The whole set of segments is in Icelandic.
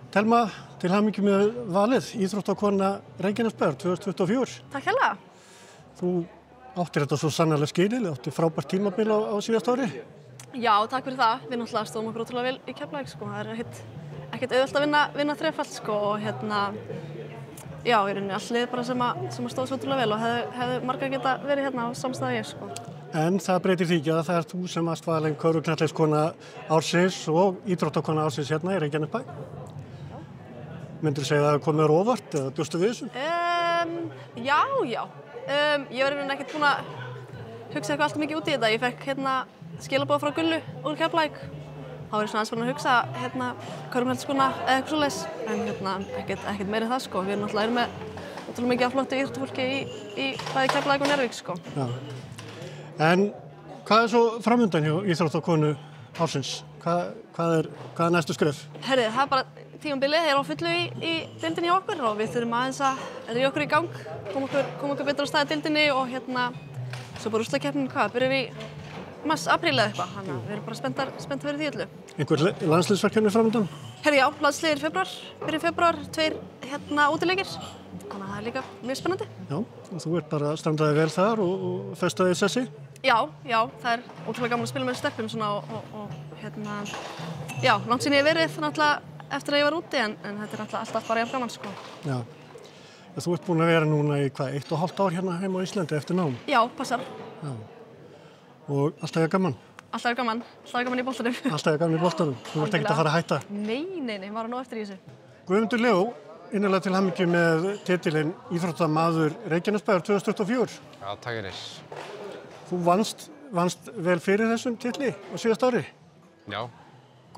Telma, til hamingju með valið, íþróttakona Reykjanesbæjar 2024. Takk hérlega. Þú áttir þetta svo sannarlega skilið, átti frábært tímabil á síðasta ári. Já, takk fyrir það. Við náttúrulega stóðum okkur ótrúlega vel í Keflavík, sko. Það er ekkert auðvelt að vinna þrefalt, sko. Og já, í rauninni allt liðið bara sem stóð svo ótrúlega vel og hefðu margar geta verið hérna á samstæðu ég, sko. En það breytir því ekki að það ert þú sem varst valin körfuknattleikskona ársins og íþróttakona ársins hérna í Reykjanesbæ. Myndirðu segja að það komið þér óvart eða bjóstu við þessu? Já. Ég var einhvern ekkert búin að hugsa eitthvað allt mikið út í þetta. Ég fekk skilaboð frá Gullu úr Keflavík. Þá var ég svona aðeins farin að hugsa körfuknattleikskona eða eitthvað svoleiðis. En ekkert meira en það, sko. Við náttúrulega erum með ótrúlega mikið af flottu íþróttafólki í bæði Keflavík og Njarðvík, sko. Já. En hvað er svo framundan hjá íþróttakonu ársins? Hvað er næstu skref? Herri, það er bara tímabilið er á fullu í deildinni hjá okkur og við þurfum aðeins að ríða okkur í gang, koma okkur betur á stað í deildinni og svo bara úrslitakeppnin, byrjum við í mars-apríl eða eitthvað, þannig að við erum bara spennt fyrir því öllu. Einhver landsliðsverkefni framundan? Herri, já, landsliðir byrjun febrúar, 2 útileikir, þannig að það er líka mjög spennandi. Já, og þú ert bara standaði vel þar og festaði í sessi? Já, það er ótrúlega gaman að spila með stelpum svona já, langt síðan ég hef verið náttúrulega eftir að ég var úti en þetta er alltaf bara jafn gaman, sko. Já. Þú ert búin að vera núna í 1,5 ár hérna heima á Íslandi eftir nám? Já, passar. Já. Og alltaf er gaman? Alltaf er gaman í boltanum. Alltaf er gaman í boltanum? Þú ert ekkert að fara að hætta? Nei, maður er nóg eftir í þessu. Guðmundur Leó, innilega til hamingju með titilinn íþróttamaður Reykjanesbæjar 2024. Já, takk fyrir. Þú vannst vel fyrir þessum titli á síðasta ári? Já.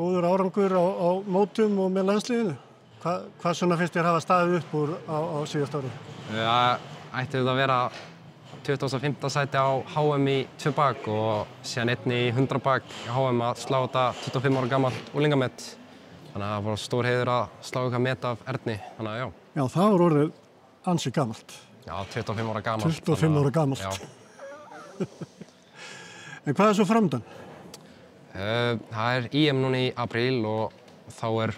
Góður árangur á mótum og með landsliðinu. Hvað svona finnst þér hafa staðið upp úr á síðasta ári? Það ætti að vera 25. sæti á HM í 2 bak og síðan einni í 100 bak í HM að slá þetta 25 ára gamalt unglingamett. Þannig að það var stór heiður að slá eitthvað met af Erni, þannig að já. Já, það var orðið ansi gamalt. Já, 25 ára gamalt. 25 ára gamalt. Já. En hvað er svo framöndan? Það er EM núna í apríl og þá er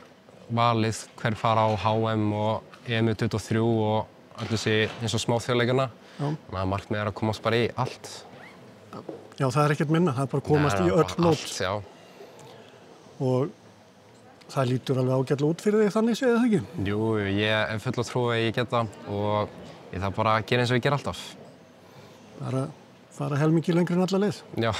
valið hver fara á HM og EM 23 og öll þessi eins og smáþjóðleikana. Þannig að markmiðið er að komast bara í allt. Já, það er ekkert minna, það er bara að komast í öll mót. Allt, já. Og það lítur alveg ágætlega út fyrir þig þannig, segir það ekki? Jú, ég er full að trúa að ég geta og ég þarf bara að gera eins og ég ger alltaf. Bara fara helmingi lengri en alla leið. Já.